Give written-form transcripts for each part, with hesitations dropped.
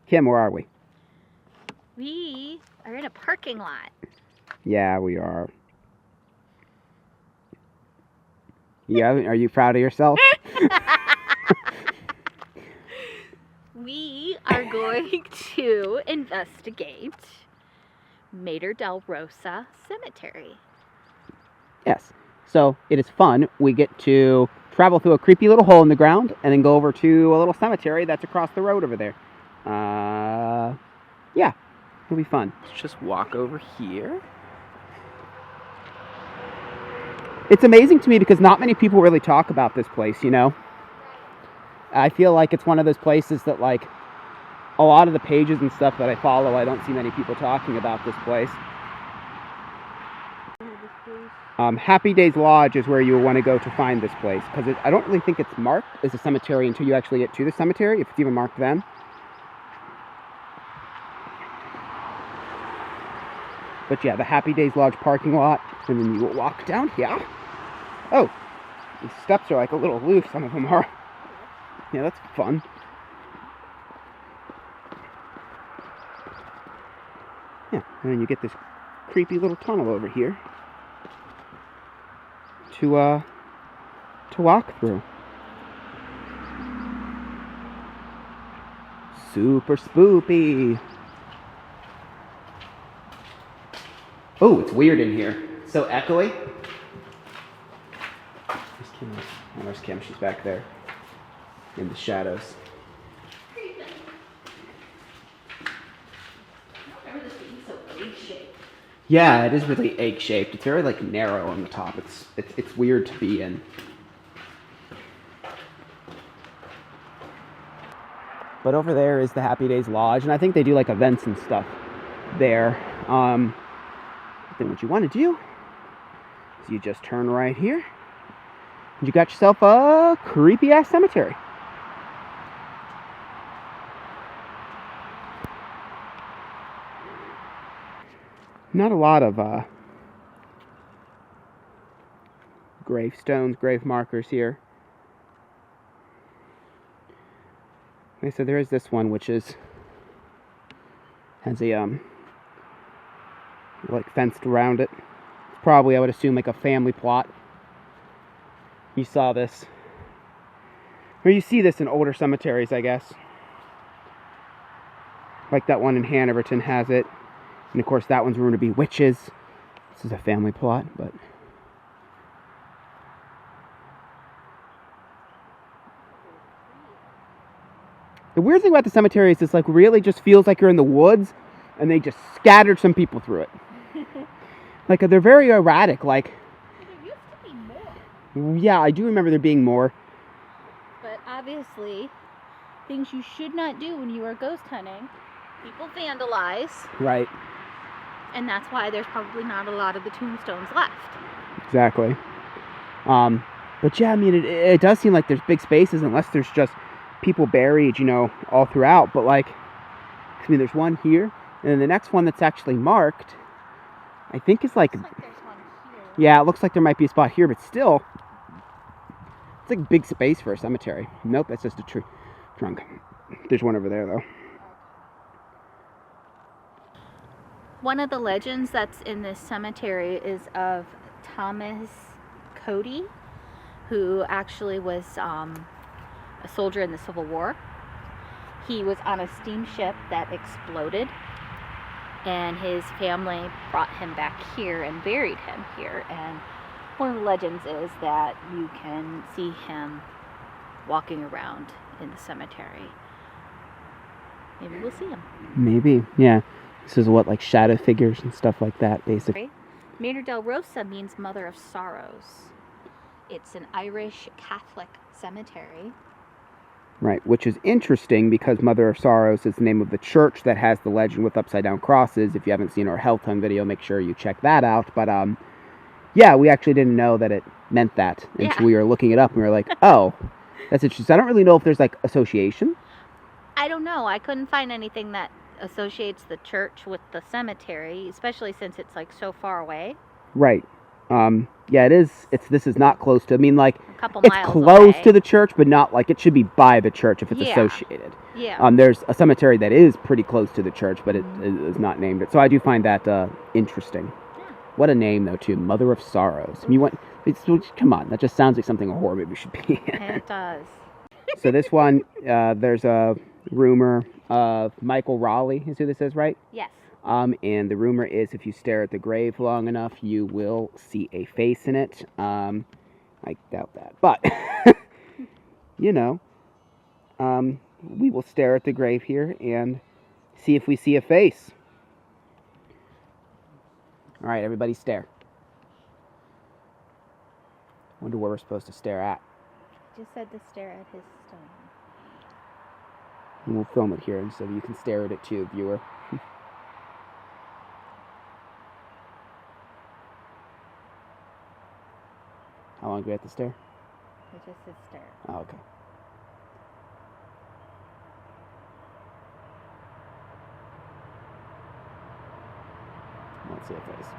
Kim, where are we? We are in a parking lot. Yeah, we are. Yeah, are you proud of yourself? We are going to investigate Mater Dolorosa Cemetery. Yes. So it is fun. We get to travel through a creepy little hole in the ground and then go over to a little cemetery that's across the road over there. Yeah, it'll be fun. Let's just walk over here. It's amazing to me because not many people really talk about this place, you know? I feel like it's one of those places that, like, a lot of the pages and stuff that I follow, I don't see many people talking about this place. Happy Days Lodge is where you will want to go to find this place, because I don't really think it's marked as a cemetery until you actually get to the cemetery, if it's even marked then. But yeah, the Happy Days Lodge parking lot, and then you will walk down here. Oh, these steps are like a little loose, some of them are. Yeah, that's fun. Yeah, and then you get this creepy little tunnel over here to walk through. Super spoopy. Oh, it's weird in here. So echoey. There's Kim. She's back there in the shadows. Yeah, it is really egg-shaped. It's very, like, narrow on the top. It's weird to be in. But over there is the Happy Days Lodge, and I think they do, like, events and stuff there. Then what you want to do is you just turn right here, and you got yourself a creepy-ass cemetery. Not a lot of gravestones, grave markers here. Okay, so there is this one, which has a like fenced around it. It's probably, I would assume, like a family plot. You saw this, or you see this in older cemeteries, I guess. Like that one in Hanoverton has it. And of course that one's rumored to be witches. This is a family plot, but... The weird thing about the cemetery is it's like really just feels like you're in the woods and they just scattered some people through it. Like they're very erratic, like... There used to be more. Yeah, I do remember there being more. But obviously, things you should not do when you are ghost hunting, people vandalize. Right. And that's why there's probably not a lot of the tombstones left. Exactly. But yeah, I mean, it does seem like there's big spaces unless there's just people buried, you know, all throughout. But like, I mean, there's one here, and then the next one that's actually marked, I think is like... Looks like there's one here. Yeah, it looks like there might be a spot here, but still, it's like big space for a cemetery. Nope, that's just a tree trunk. There's one over there, though. One of the legends that's in this cemetery is of Thomas Cody, who actually was a soldier in the Civil War. He was on a steamship that exploded, and his family brought him back here and buried him here. And one of the legends is that you can see him walking around in the cemetery. Maybe we'll see him. Maybe, yeah. This is what, like shadow figures and stuff like that, basically. Mater Dolorosa means Mother of Sorrows. It's an Irish Catholic cemetery. Right, which is interesting because Mother of Sorrows is the name of the church that has the legend with upside down crosses. If you haven't seen our Helltown video, make sure you check that out. But yeah, we actually didn't know that it meant that until we were looking it up, and we were like, oh, that's interesting. I don't really know if there's like association. I don't know. I couldn't find anything that associates the church with the cemetery, especially since it's like so far away. Right. Yeah, it is. This is not close to. I mean, like, A couple it's miles close away. to the church, but not like it should be by the church if it's Yeah. associated. Yeah. There's a cemetery that is pretty close to the church, but it is not named it. So I do find that interesting. Yeah. What a name, though, too. Mother of Sorrows. You want? Come on, that just sounds like something a horror movie should be in. It does. So this one, there's a rumor of Michael Raleigh is who this is, right? Yes. And the rumor is if you stare at the grave long enough, you will see a face in it. I doubt that. But, you know, we will stare at the grave here and see if we see a face. All right, everybody stare. Wonder where we're supposed to stare at. Just said to stare at his stone. And we'll film it here so you can stare at it too, viewer. How long do we have to stare? It just said stare. Oh, okay. I don't see a face.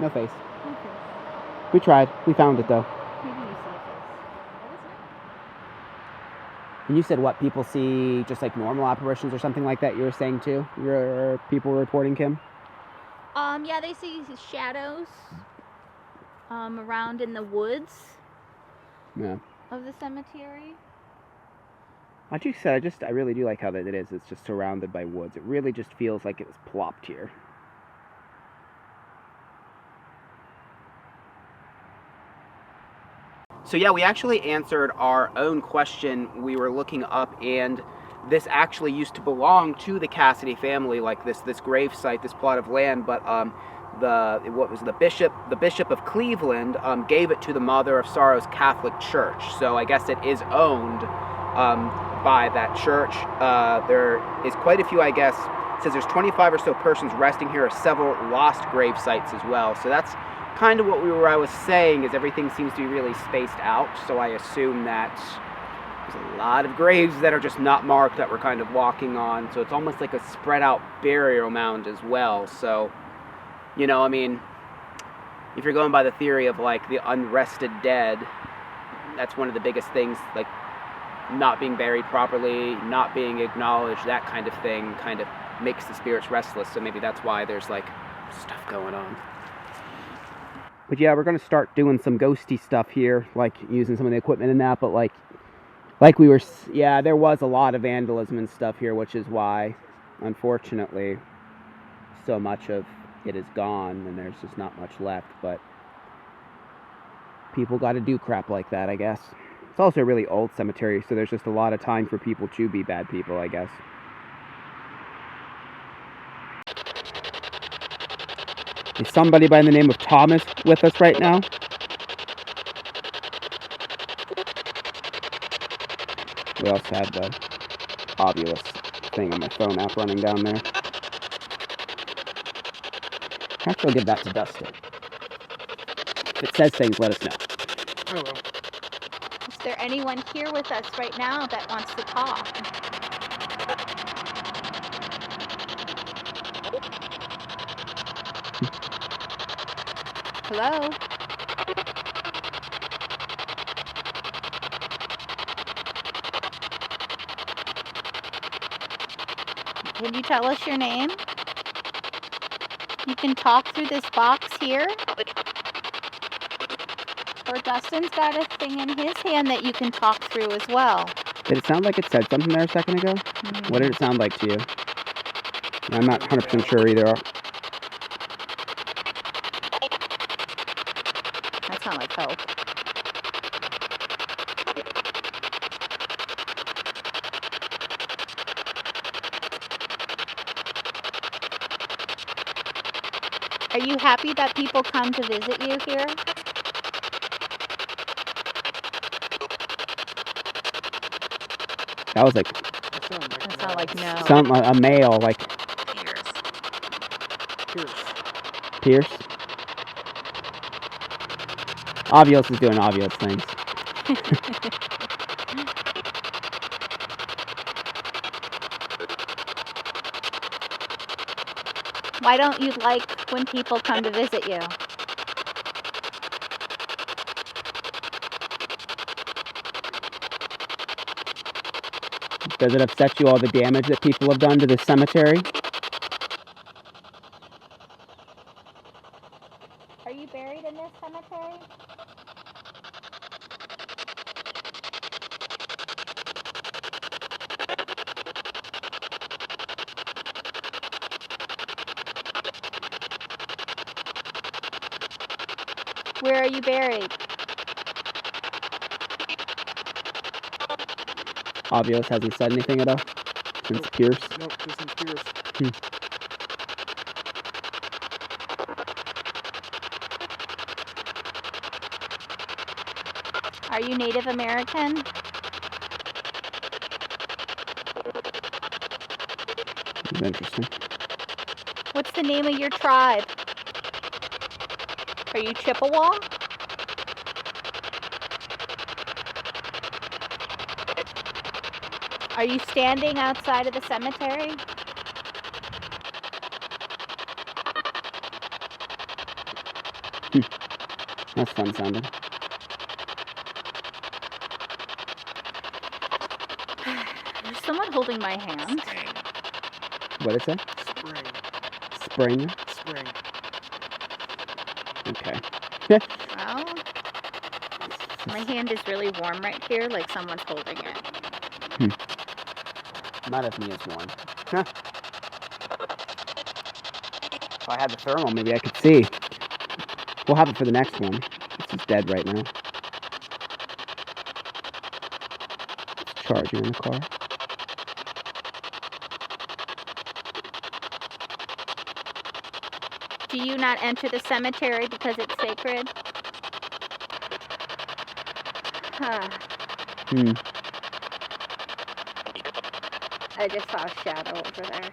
No face. Okay. We tried. We found it though. Maybe you see a face. And you said what? People see just like normal apparitions or something like that you were saying too? Your people were reporting, Kim? Yeah, they see shadows around in the woods Yeah. of the cemetery. Like you said, I really do like how that it is. It's just surrounded by woods. It really just feels like it was plopped here. So yeah, we actually answered our own question we were looking up, and this actually used to belong to the Cassidy family, like this grave site, this plot of land, but the bishop of Cleveland gave it to the Mother of Sorrows Catholic Church. So I guess it is owned by that church. There is quite a few, I guess. It says there's 25 or so persons resting here, or several lost grave sites as well. So that's kind of what I was saying, is everything seems to be really spaced out. So I assume that there's a lot of graves that are just not marked that we're kind of walking on. So it's almost like a spread out burial mound as well. So, you know, I mean, if you're going by the theory of like the unrested dead, that's one of the biggest things, like not being buried properly, not being acknowledged, that kind of thing kind of makes the spirits restless. So maybe that's why there's like stuff going on. But yeah, we're going to start doing some ghosty stuff here, like using some of the equipment and that, but like we were, yeah, there was a lot of vandalism and stuff here, which is why, unfortunately, so much of it is gone and there's just not much left. But people got to do crap like that, I guess. It's also a really old cemetery, so there's just a lot of time for people to be bad people, I guess. Is somebody by the name of Thomas with us right now? We also had the Obulus thing on my phone app running down there. Actually, I'll give that to Dustin. If it says things, let us know. Oh, well. Is there anyone here with us right now that wants to talk? Hello? Can you tell us your name? You can talk through this box here. Or Dustin's got a thing in his hand that you can talk through as well. Did it sound like it said something there a second ago? Mm-hmm. What did it sound like to you? I'm not 100% sure either. That sounds like hope. Are you happy that people come to visit you here? That was like... That sounded like no. Sound like a male, like... Pierce. Obulus is doing obvious things. Why don't you like when people come to visit you? Does it upset you all the damage that people have done to this cemetery? Are you buried in this cemetery? Where are you buried? Obvious hasn't said anything at all since Pierce. Nope, just since Pierce. Are you Native American? That's interesting. What's the name of your tribe? Are you Chippewa? Are you standing outside of the cemetery? That's fun sounding. There's someone holding my hand. What did it say? Spring. Spring? Spring. Okay. Well, my hand is really warm right here, like someone's holding it. Not if me is warm. Huh. If I had the thermal, maybe I could see. We'll have it for the next one. This is dead right now. It's charging in the car. Do you not enter the cemetery because it's sacred? Huh. I just saw a shadow over there.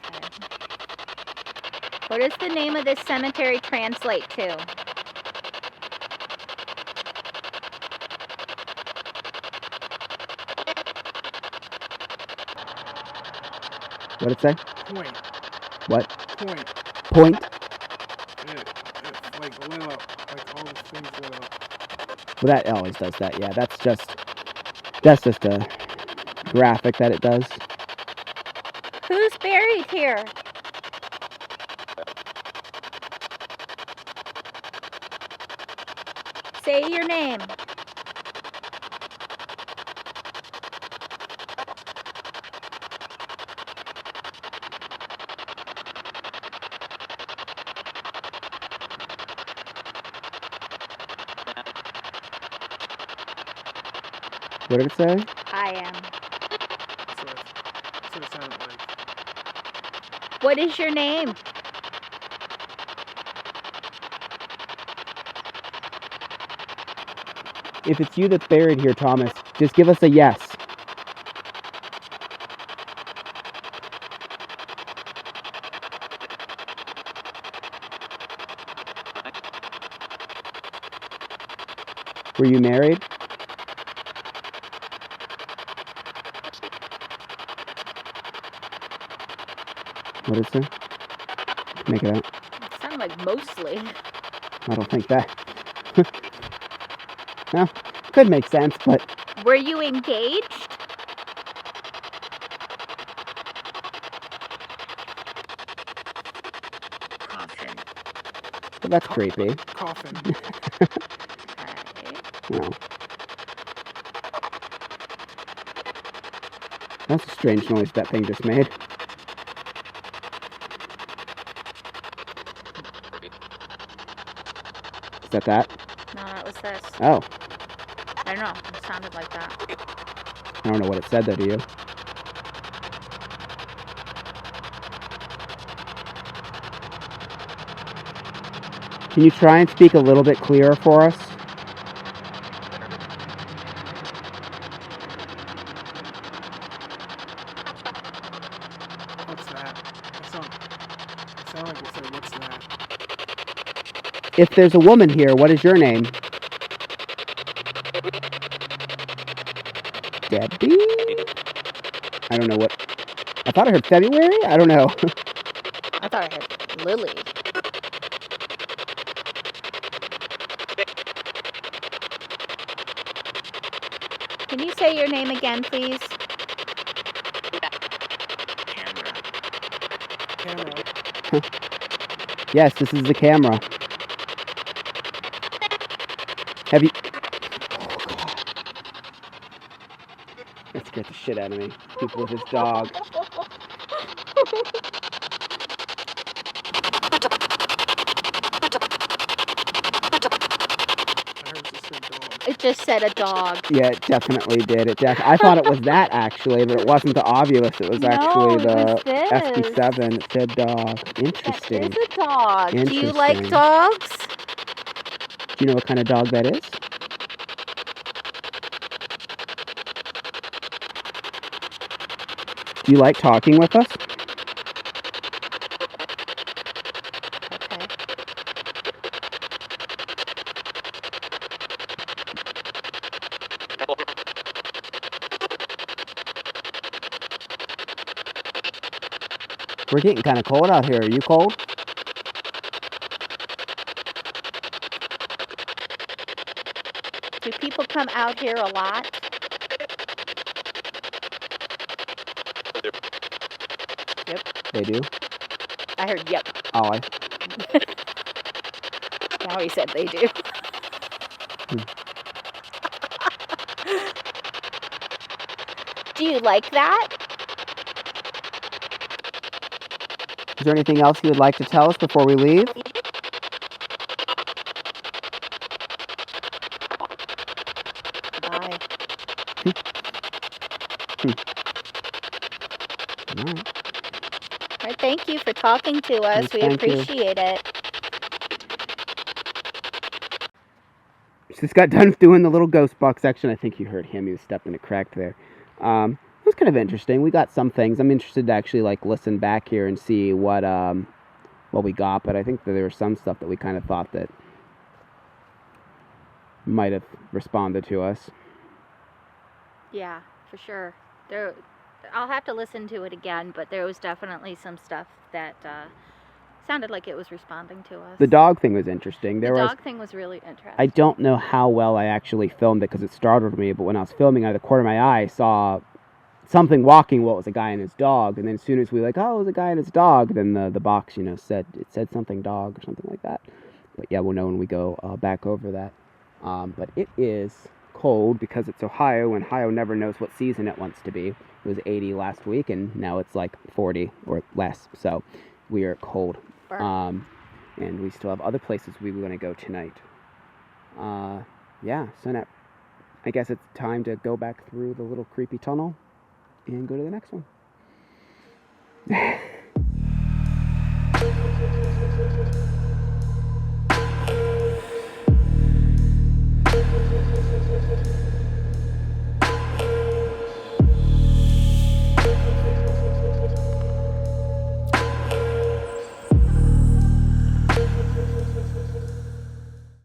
Okay. What does the name of this cemetery translate to? What did it say? Point. What? Point. Point? It like lit up. Like all the things lit up. Well, that always does that. Yeah, that's just a graphic that it does. Who's buried here? Say your name. What did it say? I am. That's what it sounded like. What is your name? If it's you that's buried here, Thomas, just give us a yes. Were you married? What did it say? Make it out. It sounded like mostly. I don't think that. Well, could make sense, but Were you engaged? Coffin. well, that's creepy. Coffin. Okay. No. That's a strange noise that thing just made. Is that that? No, that was this. Oh, I don't know. It sounded like that. I don't know what it said though, do you? Can you try and speak a little bit clearer for us? What's that? It sounded like it said, what's that? If there's a woman here, what is your name? Debbie? I don't know what I thought I heard February? I don't know. I thought I heard Lily. Can you say your name again, please? Camera. Yes, this is the camera. Have you... Oh, God. That scared the shit out of me. People with his dog. I heard you say dog. It just said a dog. Yeah, it definitely did. I thought it was that, actually, but it wasn't the Ovilus. It was actually the SB7. It said dog. Interesting. That is a dog. Do you like Interesting. dogs? Do you know what kind of dog that is? Do you like talking with us? Okay. We're getting kind of cold out here. Are you cold? Do people come out here a lot? Yep. They do? I heard yep. Oh, Now he said they do. Do you like that? Is there anything else you would like to tell us before we leave? Bye. All right. All right, thank you for talking to us. Yes, We thank you. appreciate it. Just got done doing the little ghost box section. I think you heard him. He was stepping a crack there. It was kind of interesting. We got some things. I'm interested to actually listen back here and see what we got. But I think that there was some stuff that we kind of thought that might have responded to us. Yeah, for sure. I'll have to listen to it again, but there was definitely some stuff that sounded like it was responding to us. The dog thing was interesting. The dog thing was really interesting. I don't know how well I actually filmed it because it startled me, but when I was filming, out of the corner of my eye, I saw something walking. Well, it was a guy and his dog, and then as soon as we it was a guy and his dog, then the box, said something dog or something like that. But yeah, we'll know when we go back over that. But it is cold because it's Ohio, and Ohio never knows what season it wants to be. It was 80 last week, and now it's 40 or less. So we are cold. And we still have other places we were going to go tonight. Yeah, so now I guess it's time to go back through the little creepy tunnel and go to the next one.